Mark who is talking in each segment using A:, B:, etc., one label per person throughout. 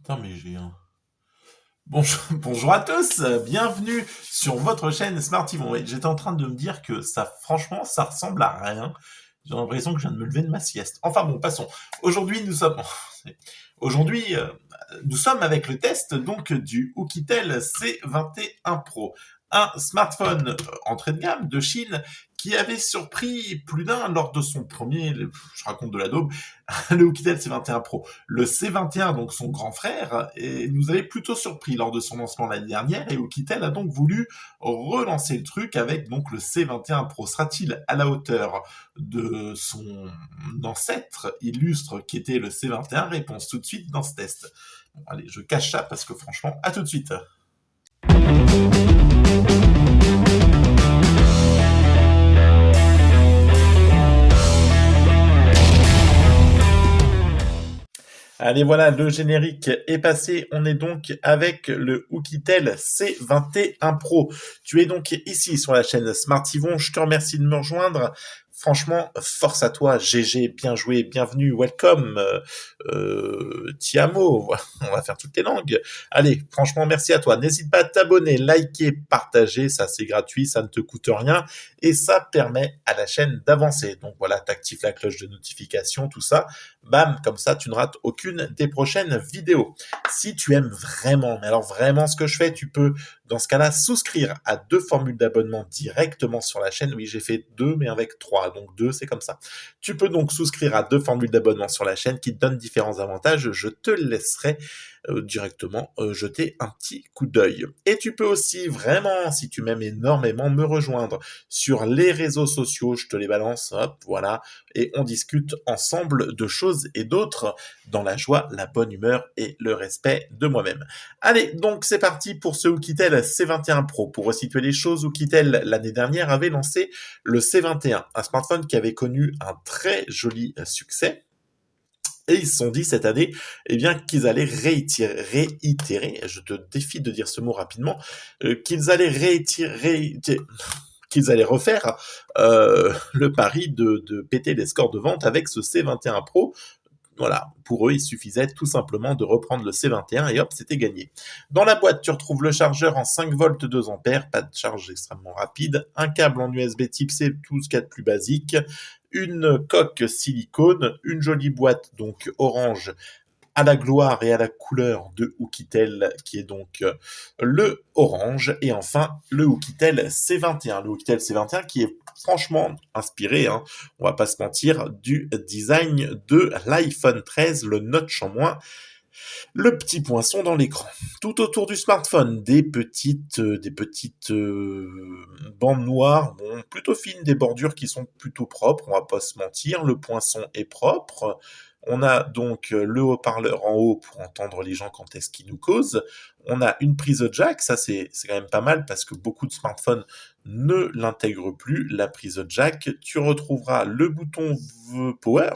A: Putain, mais j'ai un... Bonjour, bonjour à tous, bienvenue sur votre chaîne Smartivon. Ouais, j'étais en train de me dire que ça, franchement, ça ressemble à rien. J'ai l'impression que je viens de me lever de ma sieste. Enfin bon, passons. Aujourd'hui, nous sommes, aujourd'hui, nous sommes avec le test donc du Oukitel C21 Pro, un smartphone entrée de gamme de Chine qui avait surpris plus d'un lors de son premier, je raconte de la daube, le Oukitel C21 Pro. Le C21, donc son grand frère, nous avait plutôt surpris lors de son lancement l'année dernière, et Oukitel a donc voulu relancer le truc avec donc le C21 Pro. Sera-t-il à la hauteur de son ancêtre illustre qui était le C21? Réponse tout de suite dans ce test. Bon, allez, je cache ça parce que franchement, à tout de suite. Allez, voilà, le générique est passé. On est donc avec le Oukitel C21 Pro. Tu es donc ici sur la chaîne Smartivon. Je te remercie de me rejoindre. Franchement, force à toi, GG, bien joué, bienvenue, welcome, Tiamo, on va faire toutes les langues. Allez, franchement, merci à toi. N'hésite pas à t'abonner, liker, partager, ça c'est gratuit, ça ne te coûte rien et ça permet à la chaîne d'avancer. Donc voilà, t'actives la cloche de notification, tout ça, bam, comme ça tu ne rates aucune des prochaines vidéos. Si tu aimes vraiment, mais alors vraiment ce que je fais, tu peux dans ce cas-là souscrire à 2 formules d'abonnement directement sur la chaîne. Oui, j'ai fait 2 mais avec 3, donc 2 c'est comme ça. Tu peux donc souscrire à 2 formules d'abonnement sur la chaîne qui te donnent différents avantages. Je te laisserai directement jeter un petit coup d'œil. Et tu peux aussi vraiment, si tu m'aimes énormément, me rejoindre sur les réseaux sociaux. Je te les balance, hop, voilà, et on discute ensemble de choses et d'autres dans la joie, la bonne humeur et le respect de moi-même. Allez, donc c'est parti pour ce Oukitel C21 Pro. Pour resituer les choses, Oukitel l'année dernière avait lancé le C21, un smartphone qui avait connu un très joli succès. Et ils se sont dit cette année, eh bien, qu'ils allaient réitérer, je te défie de dire ce mot rapidement, qu'ils allaient qu'ils allaient refaire le pari de péter les scores de vente avec ce C21 Pro. Voilà, pour eux, il suffisait tout simplement de reprendre le C21 et hop, c'était gagné. Dans la boîte, tu retrouves le chargeur en 5 volts 2 ampères, pas de charge extrêmement rapide, un câble en USB type C, tout ce qu'il y a de plus basique, une coque silicone, une jolie boîte donc orange à la gloire et à la couleur de Oukitel, qui est donc le orange, et enfin le Oukitel C21. Le Oukitel C21 qui est franchement inspiré, hein, on va pas se mentir, du design de l'iPhone 13, le notch en moins, le petit poinçon dans l'écran. Tout autour du smartphone, des petites bandes noires, bon, plutôt fines, des bordures qui sont plutôt propres, on va pas se mentir. Le poinçon est propre. On a donc le haut-parleur en haut pour entendre les gens quand est-ce qu'ils nous causent. On a une prise jack, ça c'est quand même pas mal parce que beaucoup de smartphones ne l'intègrent plus, la prise jack. Tu retrouveras le bouton Power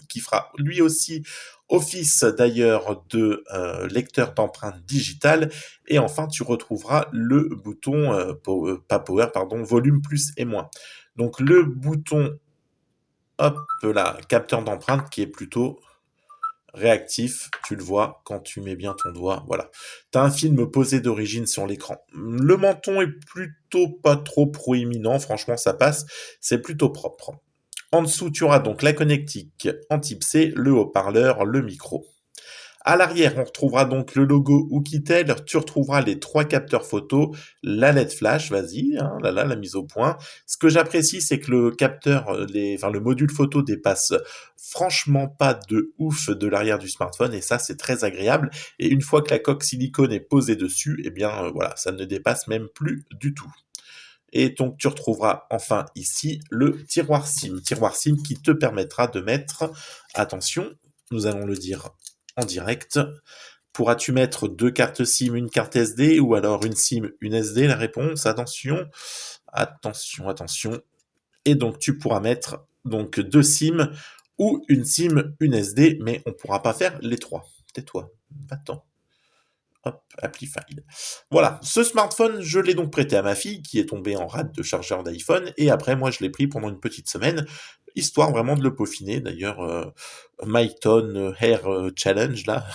A: qui fera lui aussi office d'ailleurs de lecteur d'empreintes digitales. Et enfin, tu retrouveras le bouton, pas Power, pardon, volume plus et moins. Donc le bouton, hop là, capteur d'empreinte qui est plutôt réactif, tu le vois quand tu mets bien ton doigt, voilà. T'as un film posé d'origine sur l'écran. Le menton est plutôt pas trop proéminent, franchement ça passe, c'est plutôt propre. En dessous, tu auras donc la connectique en type C, le haut-parleur, le micro. À l'arrière, on retrouvera donc le logo Oukitel, tu retrouveras les 3 capteurs photo, la LED flash, vas-y, hein, la mise au point. Ce que j'apprécie, c'est que le capteur, le module photo dépasse franchement pas de ouf de l'arrière du smartphone, et ça, c'est très agréable. Et une fois que la coque silicone est posée dessus, eh bien, voilà, ça ne dépasse même plus du tout. Et donc, tu retrouveras enfin ici le tiroir SIM qui te permettra de mettre, attention, nous allons le dire en direct, pourras-tu mettre 2 cartes SIM, une carte SD, ou alors une SIM, une SD? La réponse, attention, attention. Et donc, tu pourras mettre donc 2 SIM ou une SIM, une SD, mais on ne pourra pas faire les 3. Tais-toi, va-t'en. Hop, appli file. Voilà, ce smartphone, je l'ai donc prêté à ma fille qui est tombée en rate de chargeur d'iPhone, et après moi je l'ai pris pendant une petite semaine. histoire vraiment de le peaufiner. D'ailleurs, My Tone Hair Challenge, là,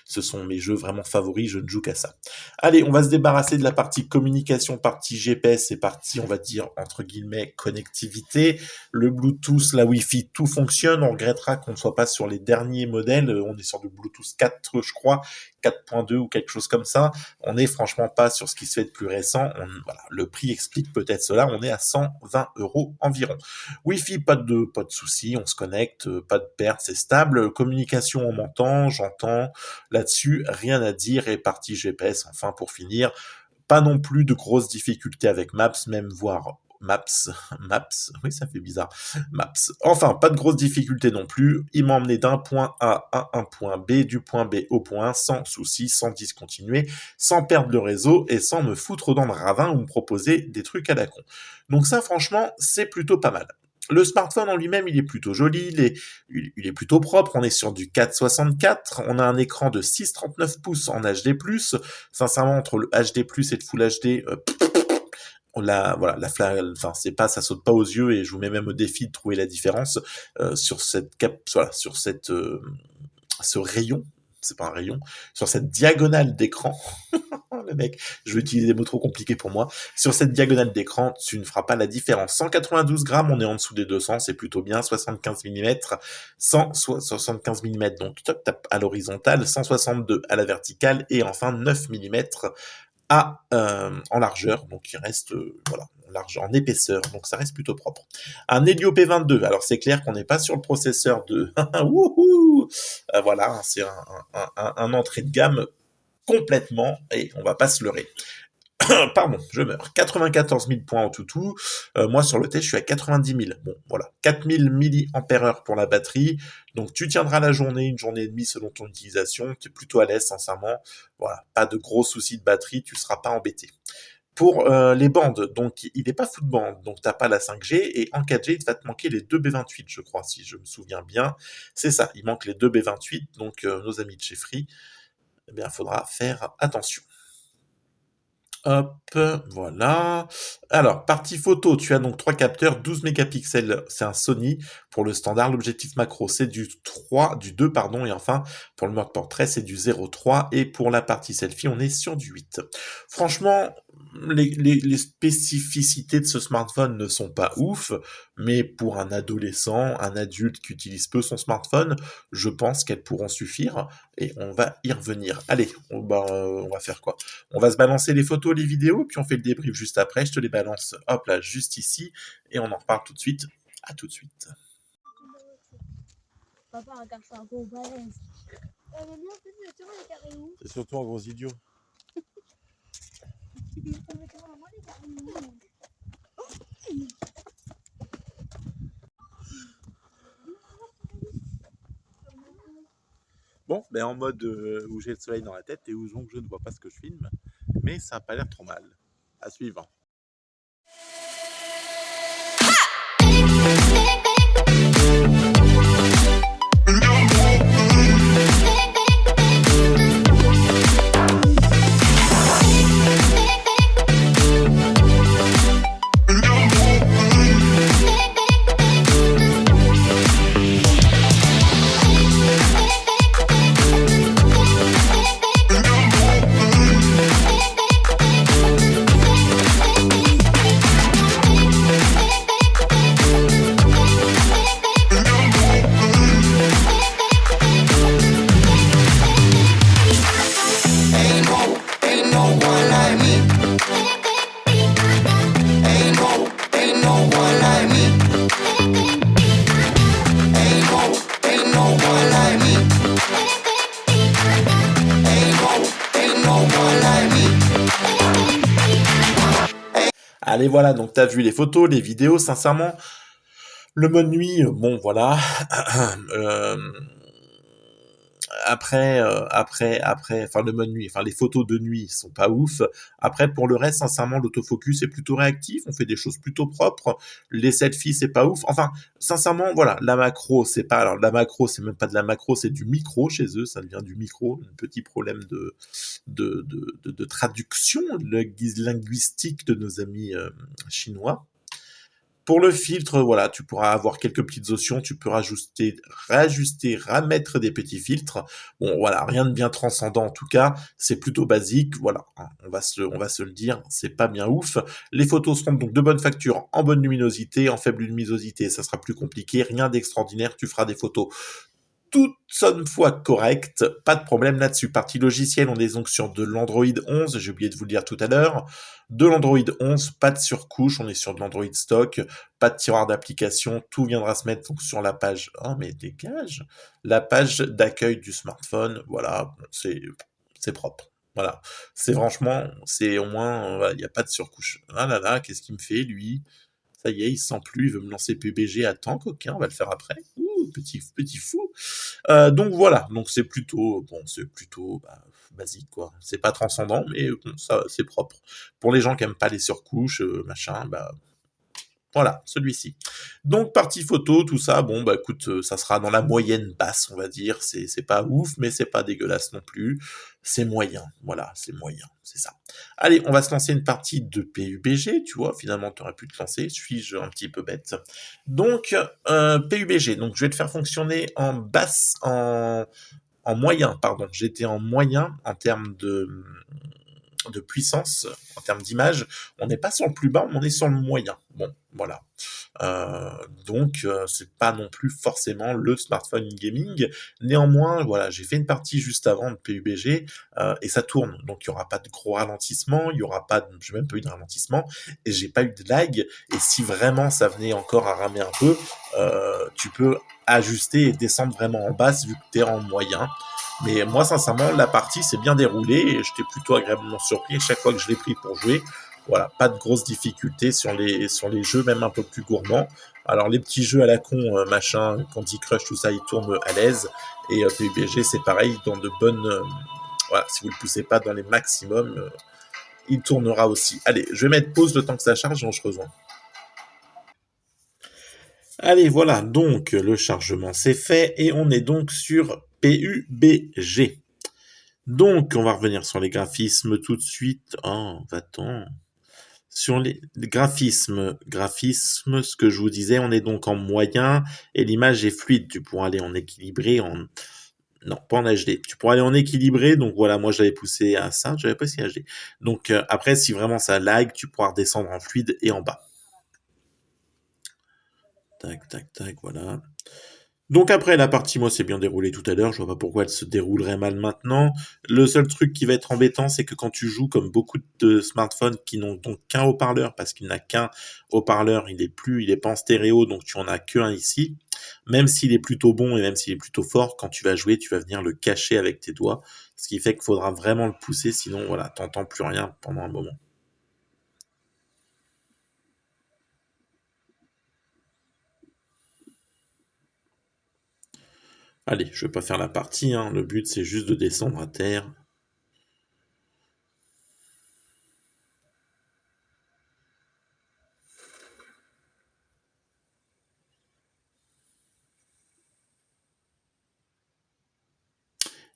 A: ce sont mes jeux vraiment favoris, je ne joue qu'à ça. Allez, on va se débarrasser de la partie communication, partie GPS et partie, on va dire, entre guillemets, connectivité. Le Bluetooth, la Wi-Fi, tout fonctionne. On regrettera qu'on ne soit pas sur les derniers modèles. On est sur du Bluetooth 4, je crois, 4.2 ou quelque chose comme ça. On n'est franchement pas sur ce qui se fait de plus récent. Voilà, le prix explique peut-être cela. On est à 120 € environ. Wi-Fi, pas de souci, on se connecte, pas de perte, c'est stable. Communication, on m'entend, j'entends. Là-dessus, rien à dire. Et partie GPS, enfin, pour finir, pas non plus de grosses difficultés avec Maps, même voire Maps, oui, ça fait bizarre, Maps. Enfin, pas de grosses difficultés non plus. Il m'a emmené d'un point A à un point B, du point B au point 1, sans souci, sans discontinuer, sans perdre le réseau et sans me foutre dans le ravin ou me proposer des trucs à la con. Donc ça, franchement, c'est plutôt pas mal. Le smartphone en lui-même, il est plutôt joli, il est plutôt propre, on est sur du 4,64, on a un écran de 6,39 pouces en HD+, sincèrement, entre le HD+, et le Full HD, voilà, enfin, c'est pas, ça saute pas aux yeux, et je vous mets même au défi de trouver la différence, sur voilà, sur ce rayon, c'est pas un rayon, sur cette diagonale d'écran. Le mec, je vais utiliser des mots trop compliqués pour moi. Sur cette diagonale d'écran, tu ne feras pas la différence. 192 grammes, on est en dessous des 200, c'est plutôt bien. 75 mm, 75 mm, donc top à l'horizontale, 162 à la verticale, et enfin 9 mm en largeur, donc il reste voilà, en épaisseur, donc ça reste plutôt propre. Un Helio P22, alors c'est clair qu'on n'est pas sur le processeur de wouhou, voilà, c'est un entrée de gamme complètement, et on va pas se leurrer. Pardon, je meurs. 94 000 points en tout. Moi, sur le test, je suis à 90 000. Bon, voilà. 4000 mAh pour la batterie. Donc, tu tiendras la journée, une journée et demie selon ton utilisation. Tu es plutôt à l'aise, sincèrement. Voilà. Pas de gros soucis de batterie. Tu seras pas embêté. Pour les bandes, donc il n'est pas full bande, donc t'as pas la 5G, et en 4G, il va te manquer les deux B28, je crois, si je me souviens bien. C'est ça, il manque les deux B28, donc nos amis de chez Free, eh bien, il faudra faire attention. Hop, voilà. Alors, partie photo, tu as donc 3 capteurs, 12 mégapixels, c'est un Sony. Pour le standard, l'objectif macro, c'est du 2, pardon, et enfin, pour le mode portrait, c'est du 0,3, et pour la partie selfie, on est sur du 8. Franchement, les spécificités de ce smartphone ne sont pas ouf, mais pour un adolescent, un adulte qui utilise peu son smartphone, je pense qu'elles pourront suffire, et on va y revenir. Allez, on va faire quoi? On va se balancer les photos, les vidéos, puis on fait le débrief juste après. Je te les balance, hop là, juste ici, et on en reparle tout de suite. À tout de suite.
B: Papa, regarde ça, un gros balèze. Mais bien, tu vois les carrés où?
A: C'est surtout un gros idiot.
B: Moi, les carrés où?
A: Bon, ben en mode où j'ai le soleil dans la tête et où donc je ne vois pas ce que je filme, mais ça n'a pas l'air trop mal. À suivre. Allez, voilà, donc tu as vu les photos, les vidéos, sincèrement, le mode nuit, bon, voilà. Euh, enfin le mode nuit, enfin les photos de nuit sont pas ouf. Après, pour le reste, sincèrement, l'autofocus est plutôt réactif, on fait des choses plutôt propres. Les selfies, c'est pas ouf. Enfin, sincèrement, voilà, la macro, alors la macro, c'est même pas de la macro, c'est du micro chez eux, ça devient du micro. Un petit problème de traduction linguistique de nos amis chinois. Pour le filtre, voilà, tu pourras avoir quelques petites options, tu peux rajuster, ramettre des petits filtres. Bon, voilà, rien de bien transcendant en tout cas, c'est plutôt basique, voilà, hein, on va se le dire, c'est pas bien ouf. Les photos seront donc de bonne facture, en bonne luminosité, en faible luminosité, ça sera plus compliqué, rien d'extraordinaire, tu feras des photos toute sonne fois correcte, pas de problème là-dessus. Partie logicielle, on est donc sur de l'Android 11, j'ai oublié de vous le dire tout à l'heure. De l'Android 11, pas de surcouche, on est sur de l'Android stock, pas de tiroir d'application, tout viendra se mettre donc sur la page, oh mais dégage, la page d'accueil du smartphone, voilà, bon, c'est propre. Voilà, c'est franchement, c'est au moins, voilà, il n'y a pas de surcouche. Ah là là, qu'est-ce qu'il me fait lui? Ça y est, il se sent plus, il veut me lancer PUBG. Attends, coquin, on va le faire après. Ouh, petit fou. Donc voilà, donc c'est plutôt, bon, c'est plutôt basique, quoi. C'est pas transcendant, mais bon, ça, c'est propre. Pour les gens qui aiment pas les surcouches, machin, voilà, celui-ci. Donc partie photo, tout ça, bon bah écoute, ça sera dans la moyenne basse, on va dire. C'est pas ouf, mais c'est pas dégueulasse non plus. C'est moyen, voilà, c'est moyen, c'est ça. Allez, on va se lancer une partie de PUBG, tu vois. Finalement, tu aurais pu te lancer. Suis-je un petit peu bête? Donc PUBG. Donc je vais te faire fonctionner en basse, en moyen, pardon. J'étais en moyen en termes de puissance, en termes d'image. On n'est pas sur le plus bas, on est sur le moyen. Bon, voilà. Euh, donc, c'est pas non plus forcément le smartphone gaming. Néanmoins, voilà, j'ai fait une partie juste avant de PUBG et ça tourne. Donc, il y aura pas de gros ralentissement, il y aura pas, j'ai même pas eu de ralentissement et j'ai pas eu de lag. Et si vraiment ça venait encore à ramer un peu, tu peux ajuster et descendre vraiment en basse vu que t'es en moyen. Mais moi, sincèrement, la partie s'est bien déroulée et j'étais plutôt agréablement surpris chaque fois que je l'ai pris pour jouer. Voilà, pas de grosses difficultés sur les jeux, même un peu plus gourmands. Alors les petits jeux à la con, machin, Candy Crush, tout ça, ils tournent à l'aise. Et PUBG, c'est pareil, dans de bonnes... voilà, si vous le poussez pas dans les maximums, il tournera aussi. Allez, je vais mettre pause le temps que ça charge et on se rejoint. Allez, voilà, donc le chargement c'est fait et on est donc sur PUBG. Donc, on va revenir sur les graphismes tout de suite. Oh, va-t'en. Sur les graphismes, ce que je vous disais, on est donc en moyen et l'image est fluide. Tu pourras aller en équilibré, non, pas en HD. Tu pourras aller en équilibré, donc voilà, moi j'avais poussé à ça, j'avais pas essayé HD. Donc après, si vraiment ça lag, tu pourras redescendre en fluide et en bas. Tac, tac, tac, voilà. Donc après, la partie, moi, s'est bien déroulée tout à l'heure. Je vois pas pourquoi elle se déroulerait mal maintenant. Le seul truc qui va être embêtant, c'est que quand tu joues comme beaucoup de smartphones qui n'ont donc qu'un haut-parleur, parce qu'il n'a qu'un haut-parleur, il est pas en stéréo, donc tu en as qu'un ici. Même s'il est plutôt bon et même s'il est plutôt fort, quand tu vas jouer, tu vas venir le cacher avec tes doigts. Ce qui fait qu'il faudra vraiment le pousser, sinon, voilà, t'entends plus rien pendant un moment. Allez, je vais pas faire la partie, hein. Le but, c'est juste de descendre à terre.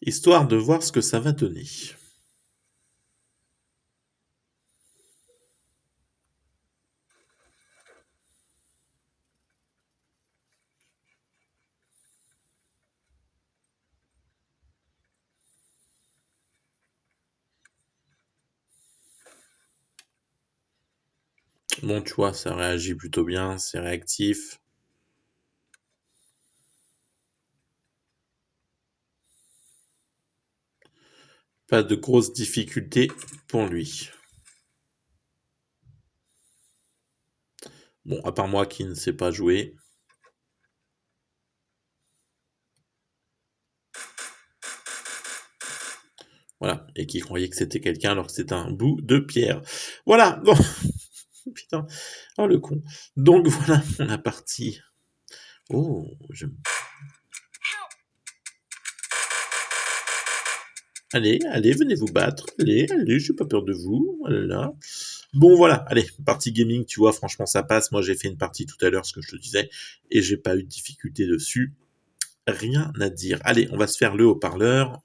A: Histoire de voir ce que ça va donner. Bon, tu vois, ça réagit plutôt bien, c'est réactif. Pas de grosses difficultés pour lui. Bon, à part moi qui ne sais pas jouer. Voilà, et qui croyait que c'était quelqu'un alors que c'était un bout de pierre. Voilà, bon, putain, oh le con. Donc voilà, on a parti. Oh, allez, allez, venez vous battre. Allez, allez, j'ai pas peur de vous. Voilà. Bon, voilà, allez, partie gaming, tu vois, franchement, ça passe. Moi, j'ai fait une partie tout à l'heure, ce que je te disais, et j'ai pas eu de difficulté dessus. Rien à dire. Allez, on va se faire le haut-parleur.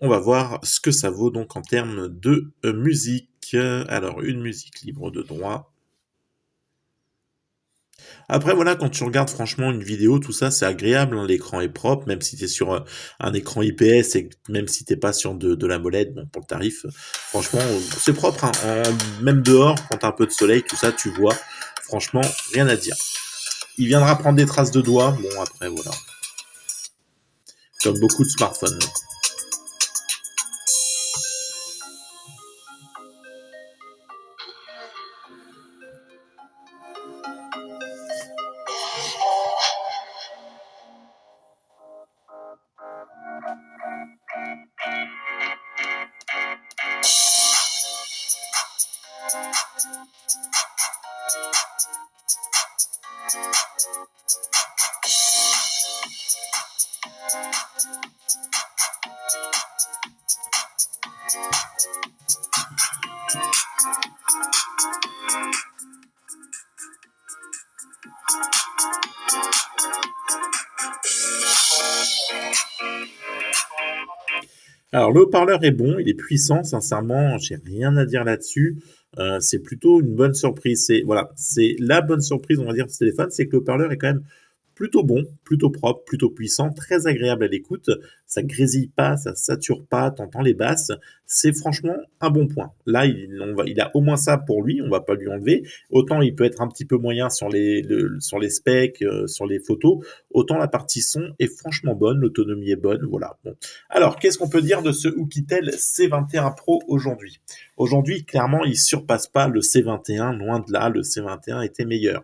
A: On va voir ce que ça vaut donc en termes de musique. Alors, une musique libre de droit. Après voilà, quand tu regardes franchement une vidéo, tout ça, c'est agréable, hein, l'écran est propre, même si tu es sur, un écran IPS et même si t'es pas sur de l'AMOLED, bon pour le tarif, franchement, c'est propre, hein. Même dehors, quand tu as un peu de soleil, tout ça, tu vois, franchement, rien à dire. Il viendra prendre des traces de doigts, bon après voilà, comme beaucoup de smartphones. Alors le haut-parleur est bon, il est puissant, sincèrement, j'ai rien à dire là-dessus. C'est plutôt une bonne surprise. C'est voilà, c'est la bonne surprise, on va dire, de ce téléphone, c'est que le haut-parleur est quand même plutôt bon, plutôt propre, plutôt puissant, très agréable à l'écoute. Ça grésille pas, ça sature pas, t'entends les basses. C'est franchement un bon point. Là, il a au moins ça pour lui, on va pas lui enlever. Autant il peut être un petit peu moyen sur sur les specs, sur les photos, autant la partie son est franchement bonne, l'autonomie est bonne, voilà. Bon. Alors, qu'est-ce qu'on peut dire de ce Oukitel C21 Pro aujourd'hui? Aujourd'hui, clairement, il surpasse pas le C21, loin de là, le C21 était meilleur.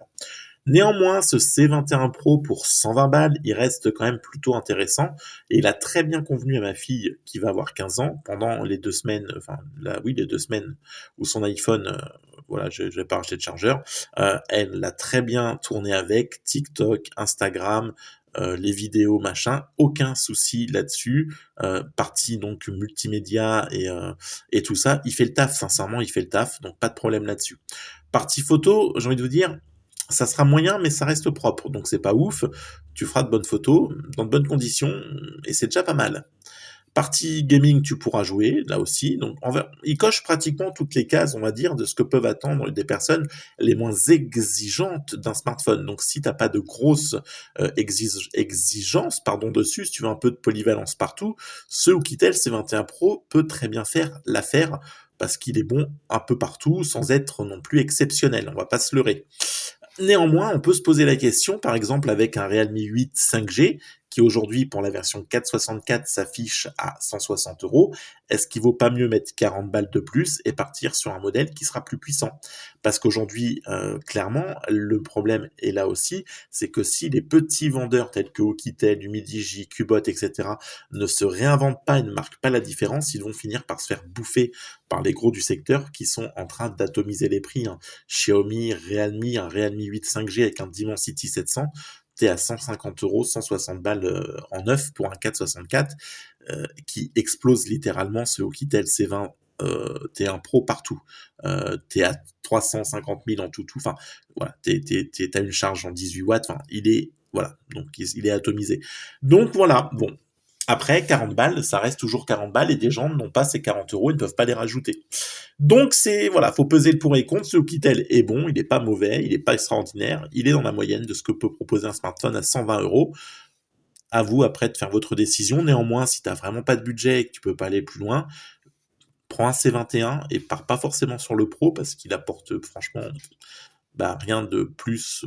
A: Néanmoins, ce C21 Pro pour 120 balles, il reste quand même plutôt intéressant et il a très bien convenu à ma fille qui va avoir 15 ans pendant les 2 semaines, enfin là, oui, les 2 semaines où son iPhone, voilà, je vais pas acheter de chargeur, elle l'a très bien tourné avec TikTok, Instagram, les vidéos, machin, aucun souci là-dessus. Partie donc multimédia et tout ça, il fait le taf, sincèrement, il fait le taf, donc pas de problème là-dessus. Partie photo, j'ai envie de vous dire, ça sera moyen, mais ça reste propre. Donc c'est pas ouf. Tu feras de bonnes photos, dans de bonnes conditions, et c'est déjà pas mal. Partie gaming, tu pourras jouer, là aussi. Donc, il coche pratiquement toutes les cases, on va dire, de ce que peuvent attendre des personnes les moins exigeantes d'un smartphone. Donc, si t'as pas de grosses exigences, pardon, dessus, si tu veux un peu de polyvalence partout, ce Oukitel C21 Pro peut très bien faire l'affaire parce qu'il est bon un peu partout, sans être non plus exceptionnel. On va pas se leurrer. Néanmoins, on peut se poser la question, par exemple avec un Realme 8 5G, qui aujourd'hui pour la version 464 s'affiche à 160 euros, est-ce qu'il vaut pas mieux mettre 40 balles de plus et partir sur un modèle qui sera plus puissant? Parce qu'aujourd'hui, clairement, le problème est là aussi, c'est que si les petits vendeurs tels que Oukitel, Humidigi, Cubot, etc. ne se réinventent pas et ne marquent pas la différence, ils vont finir par se faire bouffer par les gros du secteur qui sont en train d'atomiser les prix, hein. Xiaomi, Realme, un Realme 8 5G avec un Dimensity 700, t'es à 150 euros, 160 balles en neuf pour un 464 qui explose littéralement ce Oukitel C20 T1 Pro partout. T'es à 350 000 en tout. Enfin, voilà, t'as une charge en 18 watts. Enfin, il est, voilà, donc il est atomisé. Donc voilà, bon. Après, 40 balles, ça reste toujours 40 balles et des gens n'ont pas ces 40 euros, ils ne peuvent pas les rajouter. Donc c'est, voilà, faut peser le pour et le contre. Ce Oukitel est bon, il n'est pas mauvais, il n'est pas extraordinaire, il est dans la moyenne de ce que peut proposer un smartphone à 120 euros. À vous après de faire votre décision. Néanmoins, si tu n'as vraiment pas de budget et que tu peux pas aller plus loin, prends un C21 et pars pas forcément sur le Pro parce qu'il apporte franchement rien de plus.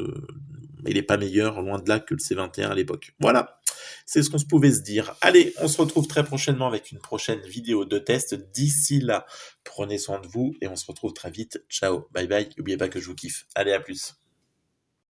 A: Il n'est pas meilleur, loin de là, que le C21 à l'époque. Voilà, c'est ce qu'on se pouvait se dire. Allez, on se retrouve très prochainement avec une prochaine vidéo de test. D'ici là, prenez soin de vous et on se retrouve très vite. Ciao, bye bye. N'oubliez pas que je vous kiffe. Allez, à plus.